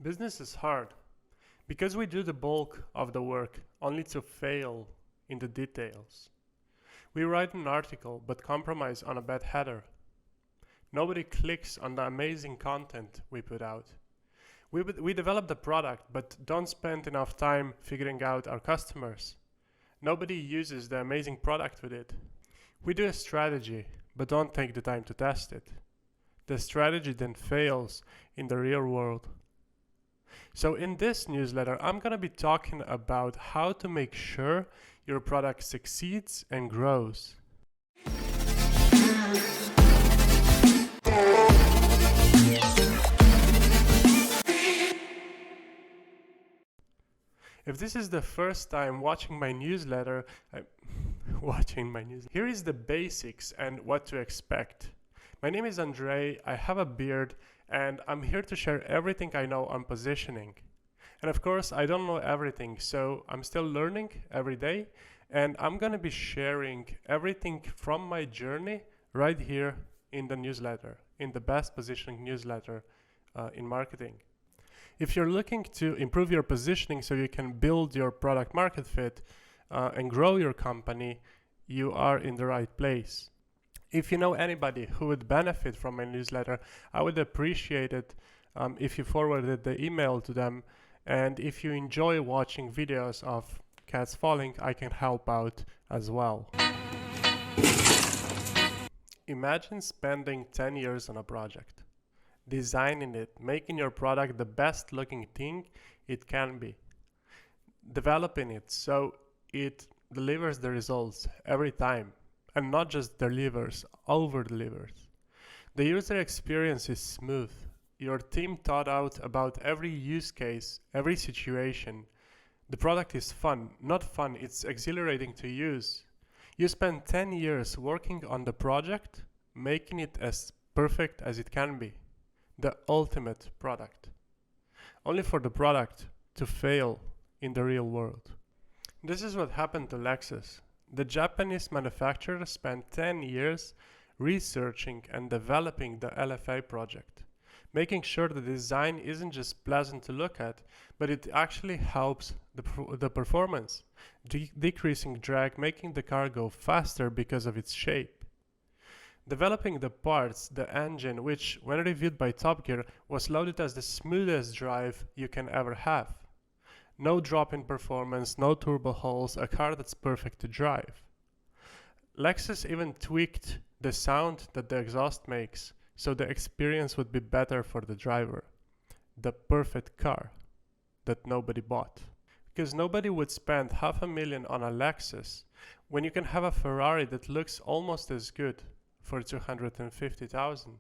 Business is hard because we do the bulk of the work only to fail in the details. We write an article but compromise on a bad header. Nobody clicks on the amazing content we put out. We develop the product but don't spend enough time figuring out our customers. Nobody uses the amazing product with it. We do a strategy but don't take the time to test it. The strategy then fails in the real world. So in this newsletter, I'm going to be talking about how to make sure your product succeeds and grows. If this is the first time watching my newsletter, here is the basics and what to expect. My name is Andrei, I have a beard, and I'm here to share everything I know on positioning. And of course, I don't know everything, so I'm still learning every day, and I'm gonna be sharing everything from my journey right here in the newsletter, in the best positioning newsletter in marketing. If you're looking to improve your positioning so you can build your product market fit and grow your company, you are in the right place. If you know anybody who would benefit from my newsletter, I would appreciate it if you forwarded the email to them. And if you enjoy watching videos of cats falling, I can help out as well. Imagine spending 10 years on a project, designing it, making your product the best looking thing it can be, developing it so it delivers the results every time. And not just delivers, over-delivers. The user experience is smooth. Your team thought out about every use case, every situation. The product is fun. Not fun, it's exhilarating to use. You spend 10 years working on the project, making it as perfect as it can be. The ultimate product. Only for the product to fail in the real world. This is what happened to Lexus. The Japanese manufacturer spent 10 years researching and developing the LFA project, making sure the design isn't just pleasant to look at, but it actually helps the performance, decreasing drag, making the car go faster because of its shape. Developing the parts, the engine, which when reviewed by Top Gear was lauded as the smoothest drive you can ever have. No drop in performance, no turbo holes, a car that's perfect to drive. Lexus even tweaked the sound that the exhaust makes so the experience would be better for the driver. The perfect car that nobody bought. Because nobody would spend $500,000 on a Lexus when you can have a Ferrari that looks almost as good for $250,000.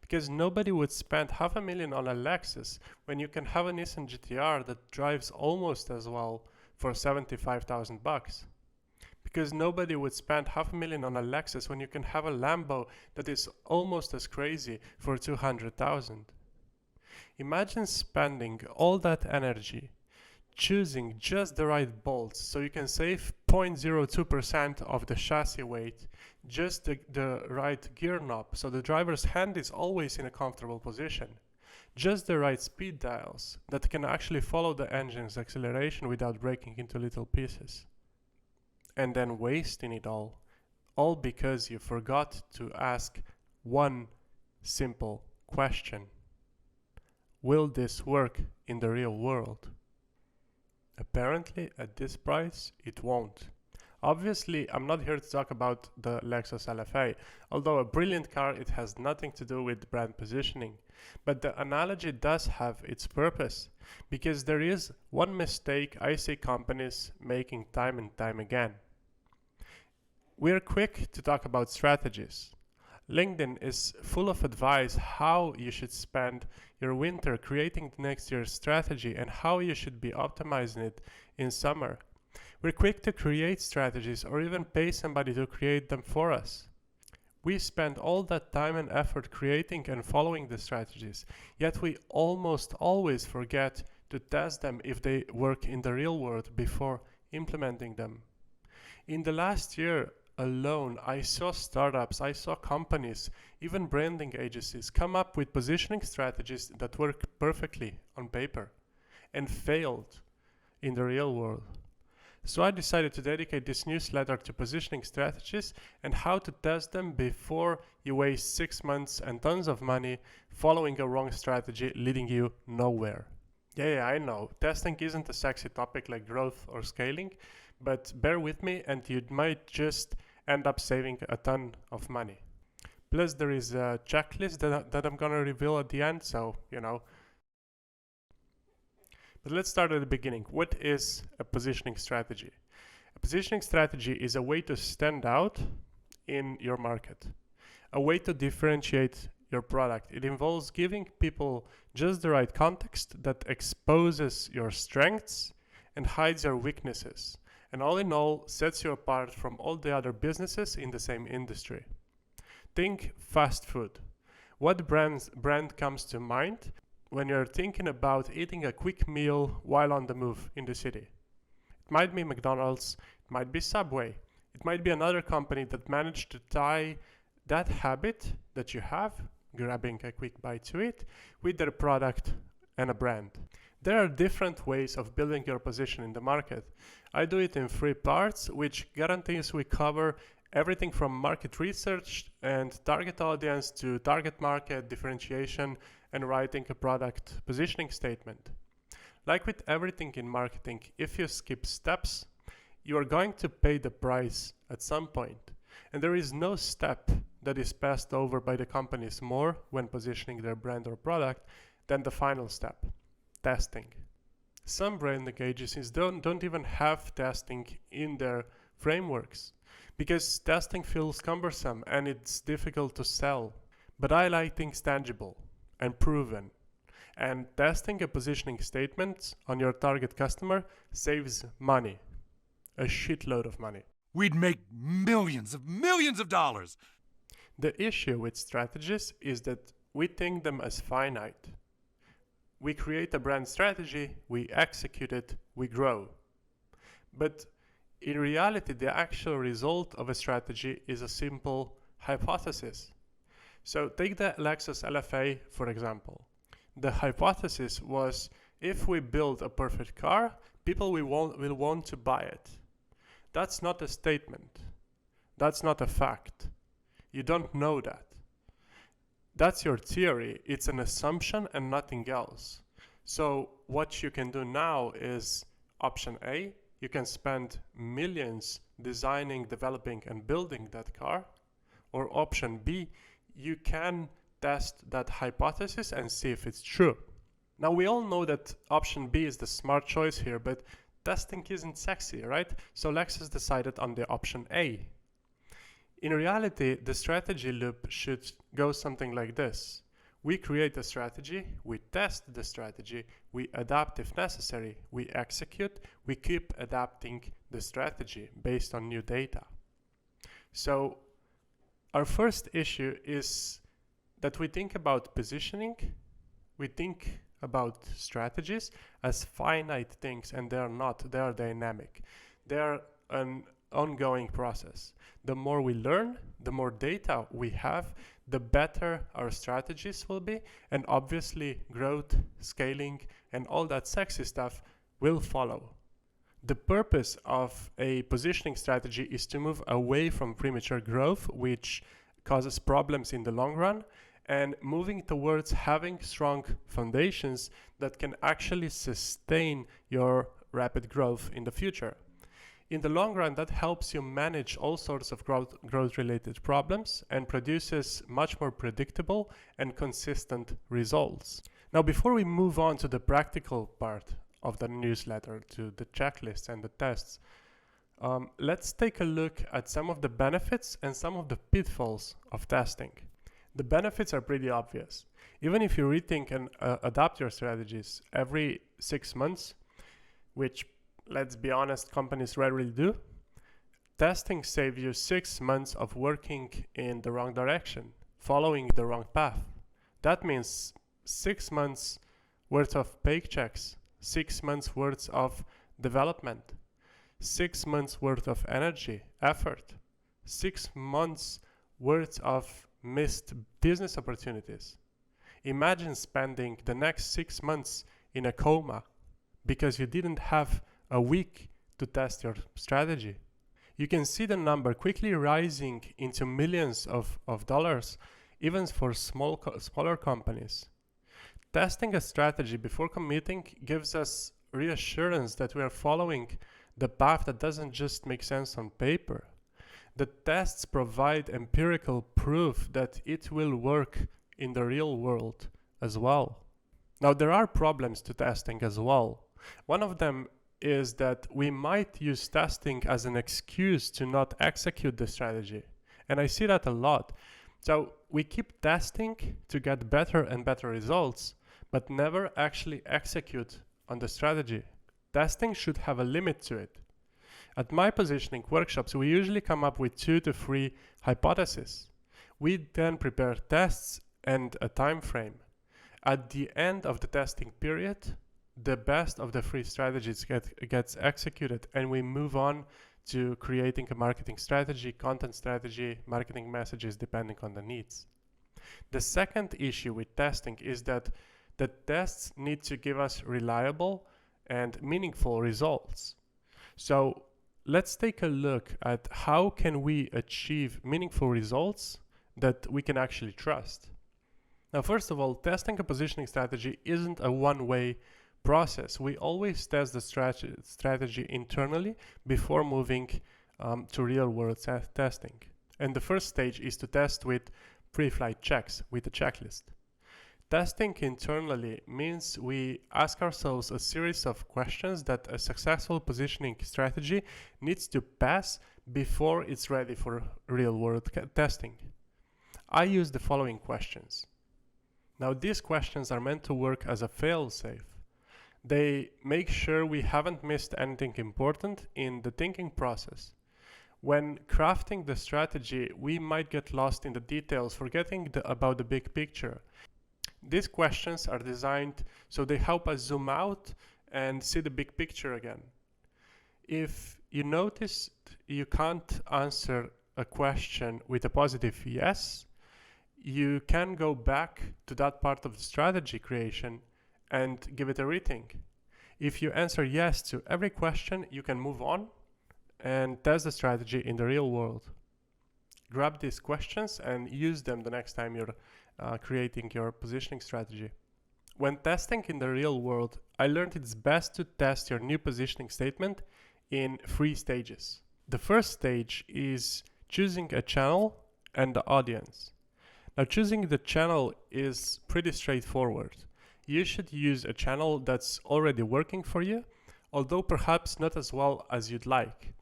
Because nobody would spend $500,000 on a Lexus when you can have a Nissan GTR that drives almost as well for $75,000. Because nobody would spend $500,000 on a Lexus when you can have a Lambo that is almost as crazy for $200,000. Imagine spending all that energy choosing just the right bolts so you can save 0.02% of the chassis weight, just the right gear knob so the driver's hand is always in a comfortable position, just the right speed dials that can actually follow the engine's acceleration without breaking into little pieces. And then wasting it all because you forgot to ask one simple question. Will this work in the real world? Apparently, at this price, it won't. Obviously, I'm not here to talk about the Lexus LFA. Although a brilliant car, it has nothing to do with brand positioning. But the analogy does have its purpose, because there is one mistake I see companies making time and time again. We're quick to talk about strategies. LinkedIn is full of advice how you should spend your winter creating the next year's strategy and how you should be optimizing it in summer. We're quick to create strategies or even pay somebody to create them for us. We spend all that time and effort creating and following the strategies, yet we almost always forget to test them if they work in the real world before implementing them. In the last year, alone, I saw startups, I saw companies, even branding agencies come up with positioning strategies that work perfectly on paper and failed in the real world. So I decided to dedicate this newsletter to positioning strategies and how to test them before you waste 6 months and tons of money following a wrong strategy leading you nowhere. Yeah, I know. Testing isn't a sexy topic like growth or scaling, but bear with me and you might just end up saving a ton of money. Plus, there is a checklist that I'm gonna reveal at the end, so, But let's start at the beginning. What is a positioning strategy? A positioning strategy is a way to stand out in your market, a way to differentiate your product. It involves giving people just the right context that exposes your strengths and hides your weaknesses, and all in all sets you apart from all the other businesses in the same industry. Think fast food. What brand comes to mind when you're thinking about eating a quick meal while on the move in the city? It might be McDonald's, it might be Subway, it might be another company that managed to tie that habit that you have, grabbing a quick bite to eat, with their product and a brand. There are different ways of building your position in the market. I do it in 3 parts, which guarantees we cover everything from market research and target audience to target market differentiation and writing a product positioning statement. Like with everything in marketing, if you skip steps, you are going to pay the price at some point. And there is no step that is passed over by the companies more when positioning their brand or product than the final step, testing. Some branding agencies don't even have testing in their frameworks because testing feels cumbersome and it's difficult to sell. But I like things tangible and proven. And testing a positioning statement on your target customer saves money, a shitload of money. We'd make millions of dollars. The issue with strategies is that we think them as finite. We create a brand strategy, we execute it, we grow. But in reality, the actual result of a strategy is a simple hypothesis. So take the Lexus LFA, for example. The hypothesis was if we build a perfect car, people will want to buy it. That's not a statement. That's not a fact. You don't know that. That's your theory. It's an assumption and nothing else. So what you can do now is option A. You can spend millions designing, developing, and building that car. Or option B, you can test that hypothesis and see if it's true. Now we all know that option B is the smart choice here, but testing isn't sexy, right? So Lexus decided on the option A. In reality, the strategy loop should go something like this. We create a strategy, we test the strategy, we adapt if necessary, we execute, we keep adapting the strategy based on new data. So our first issue is that we think about positioning, we think about strategies as finite things, and they are not. They are dynamic. They are an ongoing process. The more we learn, the more data we have, the better our strategies will be, and obviously growth, scaling, and all that sexy stuff will follow. The purpose of a positioning strategy is to move away from premature growth, which causes problems in the long run, and moving towards having strong foundations that can actually sustain your rapid growth in the future. In the long run, that helps you manage all sorts of growth-related problems and produces much more predictable and consistent results. Now, before we move on to the practical part of the newsletter, to the checklists and the tests, let's take a look at some of the benefits and some of the pitfalls of testing. The benefits are pretty obvious. Even if you rethink and adapt your strategies every 6 months, which, let's be honest, companies rarely do, testing saves you 6 months of working in the wrong direction, following the wrong path. That means 6 months worth of paychecks, 6 months worth of development, 6 months worth of energy, effort, 6 months worth of missed business opportunities. Imagine spending the next 6 months in a coma because you didn't have a week to test your strategy. You can see the number quickly rising into millions of dollars, even for smaller companies. Testing a strategy before committing gives us reassurance that we are following the path that doesn't just make sense on paper. The tests provide empirical proof that it will work in the real world as well. Now, there are problems to testing as well. One of them is that we might use testing as an excuse to not execute the strategy. And I see that a lot. So we keep testing to get better and better results, but never actually execute on the strategy. Testing should have a limit to it. At my positioning workshops, we usually come up with 2 to 3 hypotheses. We then prepare tests and a time frame. At the end of the testing period, the best of the 3 strategies gets executed, and we move on to creating a marketing strategy, content strategy, marketing messages, depending on the needs. The second issue with testing is that the tests need to give us reliable and meaningful results. So let's take a look at how can we achieve meaningful results that we can actually trust. Now, first of all, testing a positioning strategy isn't a one-way process. We always test the strategy internally before moving to real-world testing. And the first stage is to test with pre-flight checks, with a checklist. Testing internally means we ask ourselves a series of questions that a successful positioning strategy needs to pass before it's ready for real-world testing. I use the following questions. Now, these questions are meant to work as a fail-safe. They make sure we haven't missed anything important in the thinking process. When crafting the strategy, we might get lost in the details, forgetting about the big picture. These questions are designed so they help us zoom out and see the big picture again. If you notice you can't answer a question with a positive yes, you can go back to that part of the strategy creation and give it a rethink. If you answer yes to every question, you can move on and test the strategy in the real world. Grab these questions and use them the next time you're creating your positioning strategy. When testing in the real world, I learned it's best to test your new positioning statement in 3 stages. The first stage is choosing a channel and the audience. Now, choosing the channel is pretty straightforward. You should use a channel that's already working for you, although perhaps not as well as you'd like.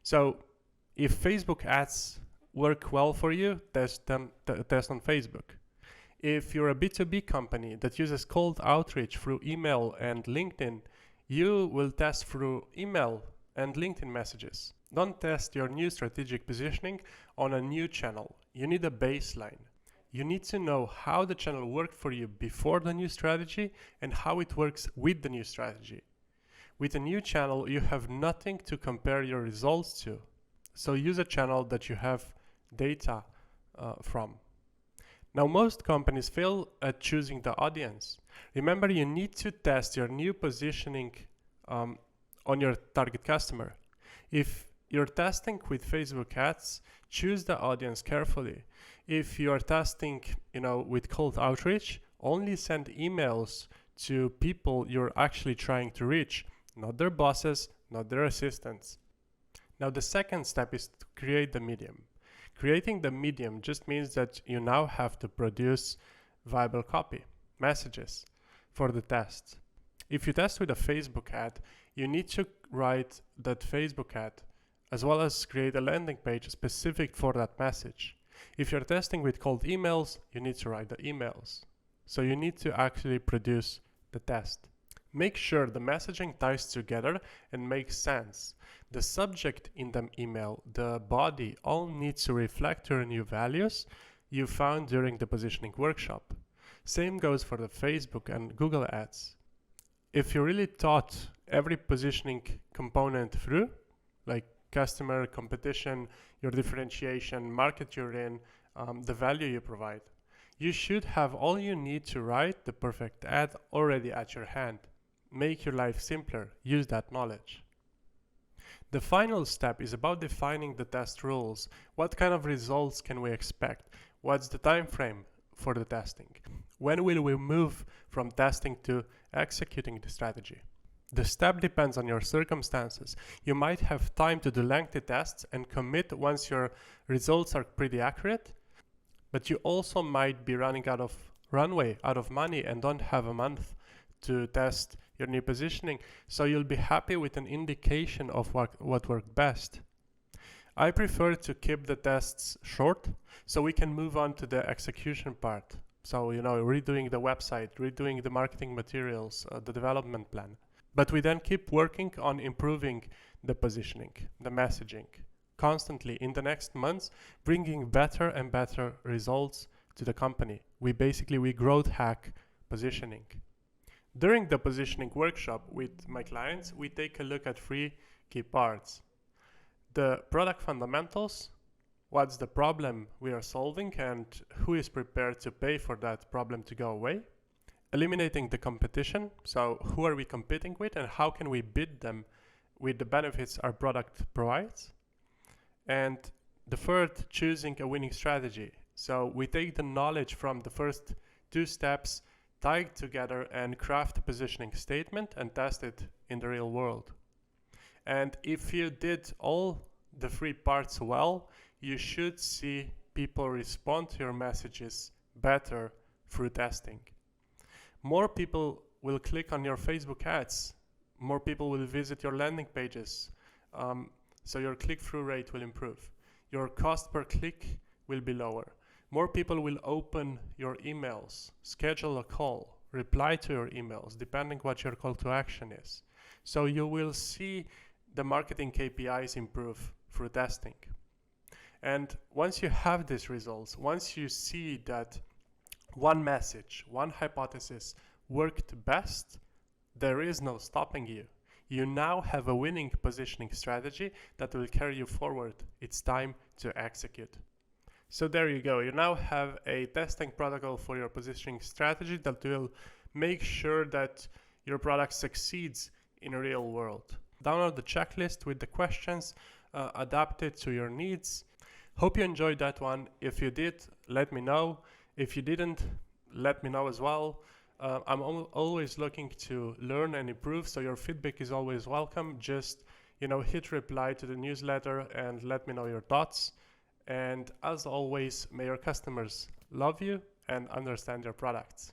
So if Facebook ads work well for you, test on Facebook. If you're a B2B company that uses cold outreach through email and LinkedIn, you will test through email and LinkedIn messages. Don't test your new strategic positioning on a new channel. You need a baseline. You need to know how the channel worked for you before the new strategy and how it works with the new strategy. With a new channel, you have nothing to compare your results to. So use a channel that you have data from. Now, most companies fail at choosing the audience. Remember, you need to test your new positioning on your target customer. If you're testing with Facebook ads, choose the audience carefully. If you are testing, with cold outreach, only send emails to people you're actually trying to reach, not their bosses, not their assistants. Now, the second step is to create the medium. Creating the medium just means that you now have to produce viable copy, messages for the test. If you test with a Facebook ad, you need to write that Facebook ad as well as create a landing page specific for that message. If you're testing with cold emails, you need to write the emails. So you need to actually produce the test. Make sure the messaging ties together and makes sense. The subject in the email, the body, all needs to reflect your new values you found during the positioning workshop. Same goes for the Facebook and Google ads. If you really thought every positioning component through, like customer, competition, your differentiation, market you're in, the value you provide. You should have all you need to write the perfect ad already at your hand. Make your life simpler. Use that knowledge. The final step is about defining the test rules. What kind of results can we expect? What's the time frame for the testing? When will we move from testing to executing the strategy? The step depends on your circumstances. You might have time to do lengthy tests and commit once your results are pretty accurate, but you also might be running out of runway, out of money, and don't have a month to test your new positioning, so you'll be happy with an indication of what worked best. I prefer to keep the tests short so we can move on to the execution part. So, redoing the website, redoing the marketing materials, the development plan. But we then keep working on improving the positioning, the messaging, constantly in the next months, bringing better and better results to the company. We growth hack positioning. During the positioning workshop with my clients, we take a look at 3 key parts. The product fundamentals, what's the problem we are solving and who is prepared to pay for that problem to go away. Eliminating the competition, so who are we competing with and how can we beat them with the benefits our product provides. And the third, choosing a winning strategy. So we take the knowledge from the first 2 steps, tie it together and craft a positioning statement and test it in the real world. And if you did all the 3 parts well, you should see people respond to your messages better through testing. More people will click on your Facebook ads. More people will visit your landing pages. So your click-through rate will improve. Your cost per click will be lower. More people will open your emails, schedule a call, reply to your emails, depending what your call to action is. So you will see the marketing KPIs improve through testing. And once you have these results, once you see that one message, one hypothesis worked best, there is no stopping you. You now have a winning positioning strategy that will carry you forward. It's time to execute. So there you go. You now have a testing protocol for your positioning strategy that will make sure that your product succeeds in a real world. Download the checklist with the questions, adapt it to your needs. Hope you enjoyed that one. If you did, let me know. If you didn't, let me know as well. I'm always looking to learn and improve, so your feedback is always welcome. Just, hit reply to the newsletter and let me know your thoughts. And as always, may your customers love you and understand your products.